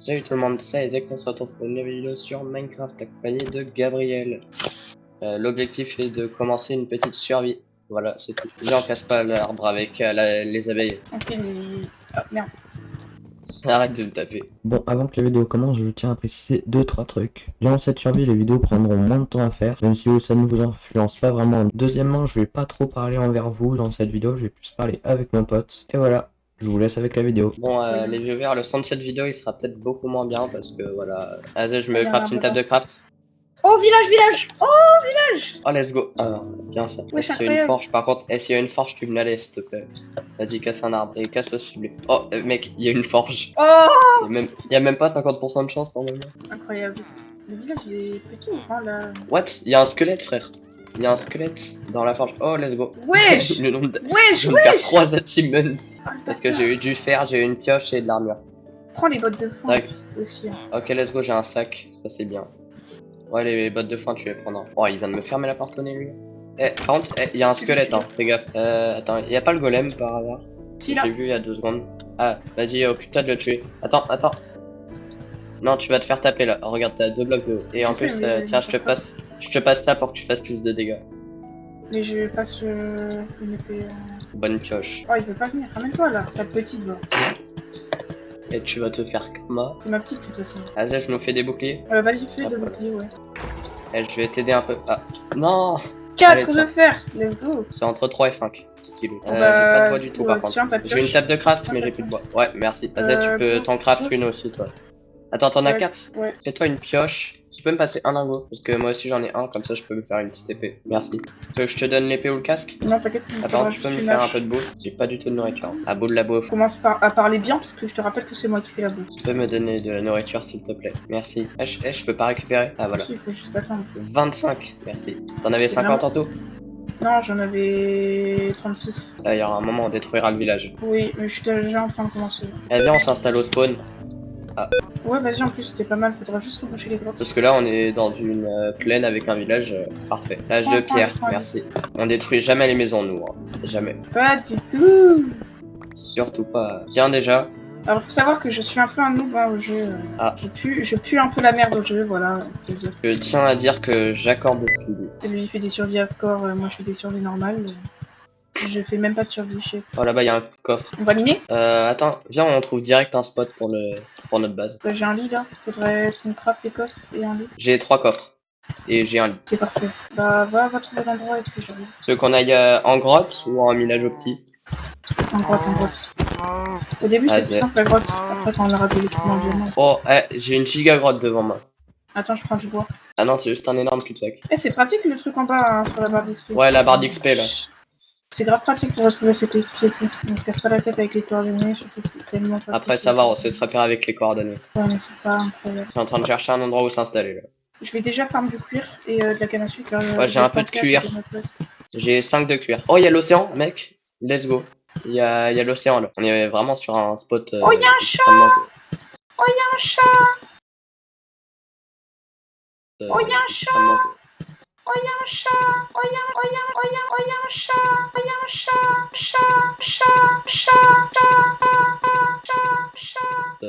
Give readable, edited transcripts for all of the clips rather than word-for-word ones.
Salut tout le monde, c'est Isaac, on se retrouve pour une nouvelle vidéo sur Minecraft accompagné de Gabriel. L'objectif est de commencer une petite survie. Voilà, c'est tout. Viens, on casse pas l'arbre avec les abeilles. Ok, mais... Oh, merde. Arrête de me taper. Bon, avant que la vidéo commence, je tiens à préciser 2-3 trucs. Durant cette survie, les vidéos prendront moins de temps à faire, même si ça ne vous influence pas vraiment. Deuxièmement, je vais pas trop parler envers vous dans cette vidéo, je vais plus parler avec mon pote. Et voilà, je vous laisse avec la vidéo. Bon, les viewers, le son de cette vidéo il sera peut-être beaucoup moins bien parce que voilà. Vas-y, je me craft une table de craft. Oh, village! Oh, village! Oh, let's go. Ah, bien ça. Ouais, S'il c'est y a une incroyable. forge, par contre, s'il y a une forge, tu me la laisses, s'il te plaît. Vas-y, casse un arbre et casse aussi lui. Oh, mec, il y a une forge. Oh, Il y a même pas 50% de chance normalement. incroyable. Le village il est petit ou pas là? What? Il y a un squelette, frère. Il y a un squelette dans la forge. Oh, let's go. Wesh! Le nombre de... Wesh, Je vais me faire wesh! 3 achievements. Ah, Parce que j'ai eu du fer, j'ai eu une pioche et de l'armure. Prends les bottes de foin Tac. aussi. Ok, let's go, j'ai un sac. Ça, c'est bien. Ouais, les bottes de foin, tu les prendras. Oh, il vient de me fermer la porte au nez, lui. Eh, par contre, il y a un squelette, hein. Fais gaffe. Attends, il y a pas le golem par hasard? Si, là. J'ai vu il y a 2 secondes. Ah, vas-y, occupe-toi de le tuer. Attends. Non, tu vas te faire taper là. Regarde, t'as 2 blocs de haut. Et en Je sais, plus, mais tiens, je te passe ça pour que tu fasses plus de dégâts. Mais je passe une épée. Bonne pioche. Oh, il veut pas venir. Ramène-toi là, ta petite là. Et tu vas te faire karma. C'est ma petite de toute façon. Vas-y, je nous fais des boucliers. Vas-y, fais Hop, de voilà. bouclier, ouais. Et je vais t'aider un peu. Ah, non! 4 Allez, de tiens. fer, let's go. C'est entre 3 et 5. Stylé. J'ai Bah, pas de bois du tout par tiens, contre. ta J'ai une pioche. table de craft, Tiens, mais ta j'ai plus de bois. Ouais, merci. Vas-y, tu peux Go, t'en craft gauche. une aussi, toi. Attends, t'en as Ouais, 4? ouais. Fais-toi une pioche. Tu peux me passer un lingot? Parce que moi aussi j'en ai un, comme ça je peux me faire une petite épée. Merci. Tu veux que je te donne l'épée ou le casque? Non, t'inquiète, il me Attends, faudra tu peux me juste une faire un hache. peu de bouffe? J'ai pas du tout de nourriture. À bout de la bouffe. Commence à parler bien parce que je te rappelle que c'est moi qui fais la bouffe. Tu peux me donner de la nourriture s'il te plaît? Merci. Je peux pas récupérer? Ah voilà. Si, il faut juste attendre. 25, merci. T'en avais C'est 50 en tout? Non, j'en avais 36. Il y aura un moment, on détruira le village. Oui, mais je suis déjà en train de commencer. Eh viens, on s'installe au spawn. Ouais, vas-y, en plus c'était pas mal, faudra juste reboucher les grottes. Parce que là, on est dans une plaine avec un village parfait. Plage de pierre, merci. On détruit jamais les maisons, nous. Hein. Jamais. Pas du tout. Surtout pas. Tiens, déjà. Alors, faut savoir que je suis un peu un noob hein, au jeu. Ah. Je pue un peu la merde au jeu, voilà. Je tiens à dire que j'accorde ce qu'il dit. Lui, il fait des survies hardcore, moi je fais des survies normales. Je fais même pas de survie, je sais. Oh, là-bas, il y a un coffre. On va miner? Attends, viens, on trouve direct un spot pour notre base. J'ai un lit là, faudrait qu'on craft des coffres et un lit. J'ai 3 coffres. Et j'ai un lit. C'est parfait. Bah, va trouver l'endroit et puis j'arrive. Tu veux qu'on aille en grotte ou en village au petit? En grotte. Au début, c'est plus simple la grotte. Après, quand on aura de l'équipement en diamant. Oh, j'ai une giga grotte devant moi. Attends, je prends du bois. Ah non, c'est juste un énorme cul-de-sac. Eh, c'est pratique le truc en bas hein, sur la barre d'XP. Ouais, la barre d'XP là. C'est grave pratique pour retrouver ses coéquipiers, tu sais. On se casse pas la tête avec les coordonnées, surtout que c'est tellement pas Après, ça va, on sait se repérer avec les coordonnées. Ouais, mais c'est pas incroyable. Je suis en train de chercher un endroit où s'installer là. Je vais déjà farm du cuir et de la canne à sucre. Ouais, j'ai un peu de cuir. J'ai 5 de cuir. Oh, il y a l'océan, mec. Let's go. Il y a l'océan là. On est vraiment sur un spot. Oh, il y a un chat! Oh, il y a un chat! Oh, il y a un chat! Oh, il y a un chat! Oh, il y a un chat! Oh, il y a un chat! Chat!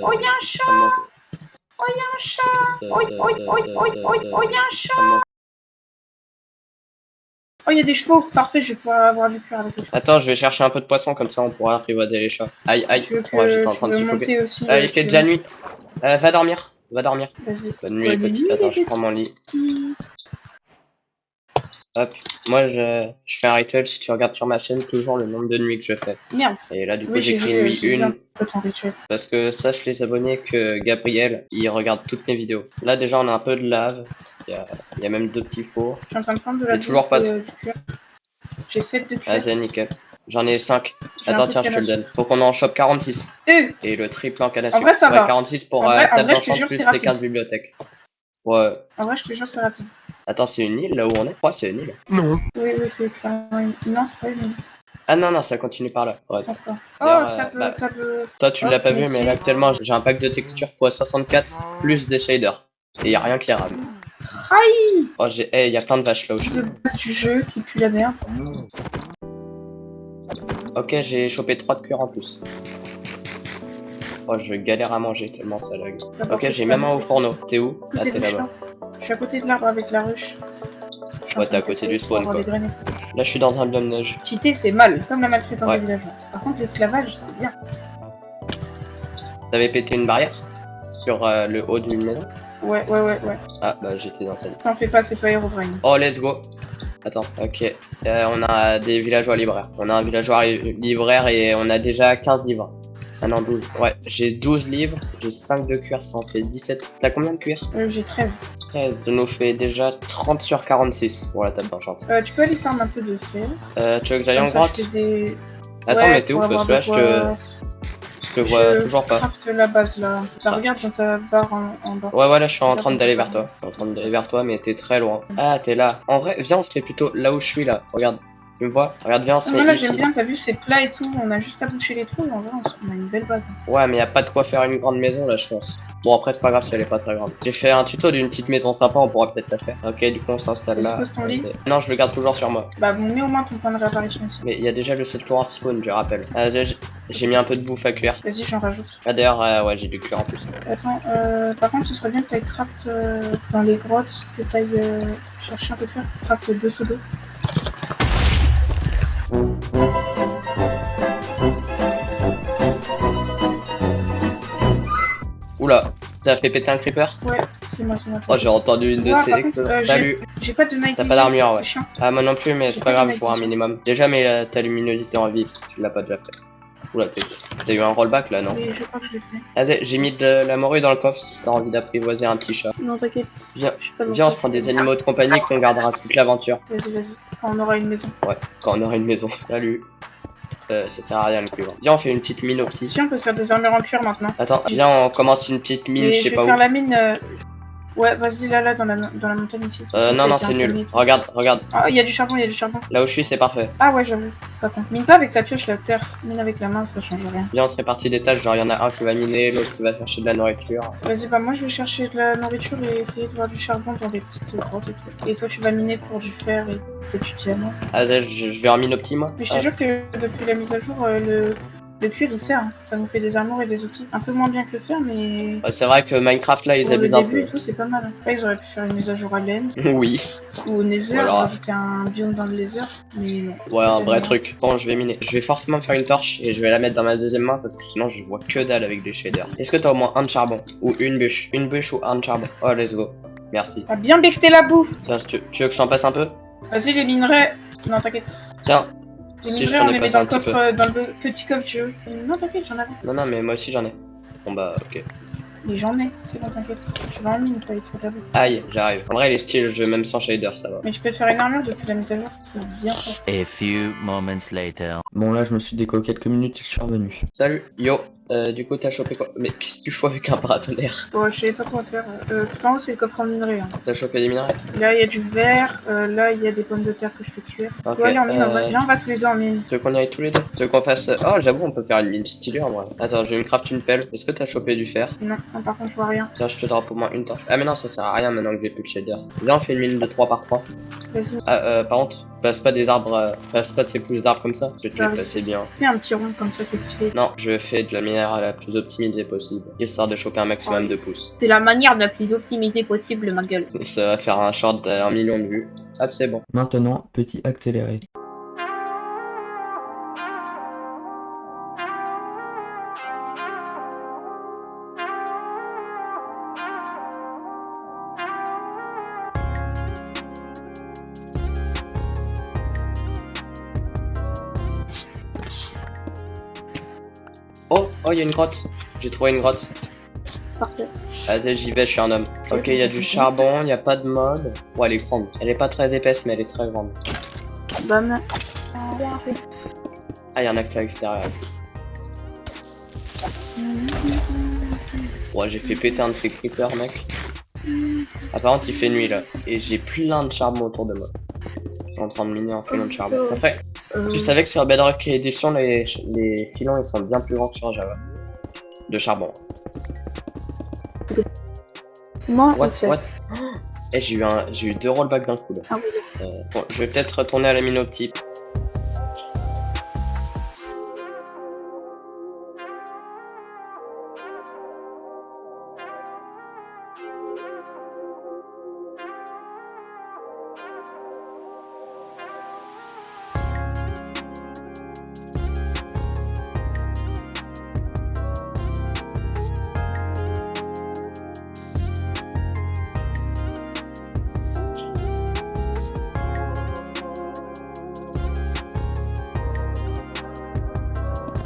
Oh, il y a un chat! Oh, il y a un chat! Oh, il y a un chat! Oh, il y a des chevaux! Parfait, je vais pouvoir avoir du cuir avec les chevaux. Attends, je vais chercher un peu de poisson, comme ça on pourra apprivoiser les chats. Aïe, aïe. Ouais, j'étais en train de suffoquer. Il fait déjà nuit. Va dormir. Vas-y. Bonne nuit, petit. Attends, je prends mon lit. Hop. Moi, je fais un rituel. Si tu regardes sur ma chaîne, toujours le nombre de nuits que je fais. Merde. Et là, du coup, Oui, j'écris nuit 1. Ton rituel. Parce que sache les abonnés que Gabriel, il regarde toutes mes vidéos. Là, déjà, on a un peu de lave. Il y a même 2 petits fours. Je suis en train de prendre de la toujours pas du cuir. J'ai 7 de cuir. Vas-y, nickel. J'en ai 5. Attends, tiens, je te le donne. Faut qu'on en chope 46. Et le triple en canne à sucre. En vrai, ça va. 46 pour table d'enchant plus les 15 bibliothèques. Ouais. En vrai, je te jure, c'est rapide. Attends, c'est une île là où on est? Ouais, c'est une île. Non. Oui, c'est clairement une... Non, c'est pas une île. Ah non, ça continue par là. Ouais. Oh, toi, tu l'as pas vu, mais là, actuellement, j'ai un pack de texture x64 plus des shaders. Et y a rien qui rame. Aïe! Oh, y a plein de vaches là où je suis. De base du jeu qui pue la merde. Ok, j'ai chopé 3 de cuir en plus. Oh, je galère à manger tellement ça lag. D'abord, Ok, j'ai même un au fourneau. T'es où? Ah, Côté t'es du là-bas. champ. Je suis à côté de l'arbre avec la ruche. Ouais, t'es à côté du spawn, quoi. Des Là, je suis dans un biome neige. Cheater, c'est mal, comme la maltraitance Ouais. des villageois. Par contre, l'esclavage, c'est bien. T'avais pété une barrière sur le haut d'une maison? Ouais. Ah, bah j'étais dans celle. T'en fais pas, c'est pas Herobrine. Oh, let's go. Attends, ok. On a des villageois libraires. On a un villageois libraire et on a déjà 15 livres. Ah non, 12. Ouais, j'ai 12 livres, j'ai 5 de cuir, ça en fait 17. T'as combien de cuir? J'ai 13. 13. Ça nous fait déjà 30 sur 46 pour la table d'enchant. Tu peux aller farm un peu de fer. Tu veux que j'aille en Comme ça, grotte? je fais des... Attends, Ouais, mais t'es où? pour Parce avoir que là, de quoi- je te vois toujours pas. Craft la base là. Craft. Regarde dans ta barre en bas. Ouais, là, je suis en Regarde train dans d'aller ta vers barre. toi. Je suis en train d'aller vers toi, mais t'es très loin. Ah, t'es là. En vrai, viens, on se fait plutôt là où je suis là. Regarde. Tu me vois? Regarde, viens, on se Moi fait là ici. j'aime bien, t'as vu c'est plat et tout, on a juste à boucher les trous, mais en vrai on a une belle base. Ouais, mais y a pas de quoi faire une grande maison là, je pense. Bon, après, c'est pas grave si elle est pas très grande. J'ai fait un tuto d'une petite maison sympa, on pourra peut-être la faire. Ok, du coup, on s'installe là. Vas-y, pose ton lit. Non, je le garde toujours sur moi. Bah bon, mets au moins ton point de réapparition ici. Mais il y a déjà le 7 jours anti-spawn, je rappelle. Ah, j'ai mis un peu de bouffe à cuire. Vas-y, j'en rajoute. Ah, d'ailleurs, ouais, j'ai du cuir en plus. Attends, par contre ce serait bien que t'ailles craft dans les grottes, que t'ailles chercher un peu de fer, craft 2 seaux d'eau. Oula, t'as fait péter un creeper? Ouais, c'est moi. Oh, j'ai entendu une de Ouais, ces par contre, explosions. Salut. J'ai pas de night T'as vision, pas d'armure, ouais. c'est chiant. Ah, moi non plus, mais c'est J'ai pas pas grave, de il faut un night minimum. Déjà, mais ta luminosité en vif, si tu l'as pas déjà fait. Oula, t'as eu un rollback là, non? Mais je crois que je l'ai fait. Allez, j'ai mis de la morue dans le coffre si t'as envie d'apprivoiser un petit chat. Non, t'inquiète. Viens, je suis pas dans viens, on ça. se prend des animaux de compagnie qu'on gardera toute l'aventure. Vas-y. Quand on aura une maison. Ouais, quand on aura une maison. Salut. Ça sert à rien le cuivre. Viens, on fait une petite mine au petit. Si on peut se faire des armures en cuir maintenant. Attends, viens, on commence une petite mine, Et je sais vais pas où. faire la mine. Ouais, vas-y là dans la montagne ici. Non, c'est nul. Regarde. Ah, il y a du charbon. Là où je suis, c'est parfait. Ah ouais, j'avoue. Pas con. Mine pas avec ta pioche la terre. Mine avec la main, ça change rien. Viens, on se répartit des tâches. Genre, il y en a un qui va miner, l'autre qui va chercher de la nourriture. Vas-y, bah moi je vais chercher de la nourriture et essayer de voir du charbon dans des petites grottes et tout. Et toi tu vas miner pour du fer et peut-être du diamant. Ah, je vais en mine au petit, moi. Mais je te jure que depuis la mise à jour, le cuir il sert. Hein. Ça nous fait des armures et des outils. Un peu moins bien que le fer, mais. C'est vrai que Minecraft, là, ils Pour le abusent un début peu. et tout, c'est pas mal. Hein. Après, ils auraient pu faire une mise à jour à l'end Oui. ou au nether, Voilà. rajouter un biome dans le nether. Mais non. Ouais, un vrai truc. Bon, je vais miner. Je vais forcément faire une torche et je vais la mettre dans ma deuxième main parce que sinon je vois que dalle avec des shaders. Est-ce que t'as au moins un de charbon? Ou une bûche? Une bûche ou un de charbon? Oh, let's go. Merci. T'as bien becté la bouffe. Tiens, tu veux que je t'en passe un peu? Vas-y, les minerais. Non, t'inquiète. Tiens. Les Si je minerais, t'en on ai les met passé dans un le petit peu. coffre, dans le petit coffre, tu veux. Non, t'inquiète, j'en avais. Non, mais moi aussi j'en ai. Bon bah, ok. Mais j'en ai, c'est bon, t'inquiète. Je vais en mine, toi, il faut d'abord. Aïe, j'arrive. En vrai, il est style le jeu, même sans shader, ça va. Mais tu peux te faire une armure depuis la mise à jour, c'est bien fait. A few moments later. Bon, là, je me suis décollé quelques minutes et je suis revenu. Salut, yo. Du coup, t'as chopé quoi? Mais qu'est-ce que tu fais avec un paratonnerre? Bon, je savais pas quoi faire. Tout en haut, c'est le coffre en minerai. Hein. T'as chopé des minerais? Là, il y a du verre, là, il y a des pommes de terre que je fais cuire. Ok, Tu aller en mine, viens, on va tous les deux en mine. Tu veux qu'on y aille tous les deux? Tu veux qu'on fasse... Oh, j'avoue, on peut faire une mine stylée en vrai. Attends, je vais me craft une pelle. Est-ce que t'as chopé du fer? Non, par contre, je vois rien. Tiens, je te drop au moins une torche. Ah, mais non, ça sert à rien maintenant que j'ai plus de shader. Viens, on fait une mine de 3x3. Vas-y, Ah, par contre, passe pas des arbres, passe pas de ces pousses d'arbres comme ça. Parce que tu Bah les oui. passer bien. fais un petit rond comme ça, c'est stylé. Non, je fais de la mineure la plus optimisée possible, histoire de choper un maximum de pouces. C'est la manière la plus optimisée possible, ma gueule. Ça va faire un short d'1 million de vues. Hop, c'est bon. Maintenant, petit accéléré. Oh, il y a une grotte. J'ai trouvé une grotte. Parfait. Vas-y, j'y vais, je suis un homme. Ok, il y a du charbon, il n'y a pas de mob. Ouais, elle est grande. Elle est pas très épaisse, mais elle est très grande. Bam. Ah, il y a un accès à l'extérieur ici. Ouais, j'ai fait péter un de ces creepers, mec. Ah, par contre, il fait nuit là. Et j'ai plein de charbon autour de moi. Je suis en train de miner un filon de charbon. Après, tu savais que sur Bedrock Edition, les filons ils sont bien plus grands que sur Java. De charbon. Moi, What? Eh, j'ai eu 2 rollbacks d'un coup là. Ah oui. Bon, je vais peut-être retourner à la mine optique.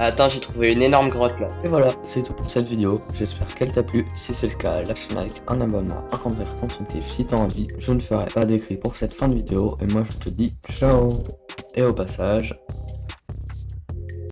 Attends, j'ai trouvé une énorme grotte là. Et voilà, c'est tout pour cette vidéo. J'espère qu'elle t'a plu. Si c'est le cas, lâche un like, un abonnement, un commentaire constructif si t'as envie. Je ne ferai pas d'écrit pour cette fin de vidéo. Et moi je te dis ciao. Et au passage,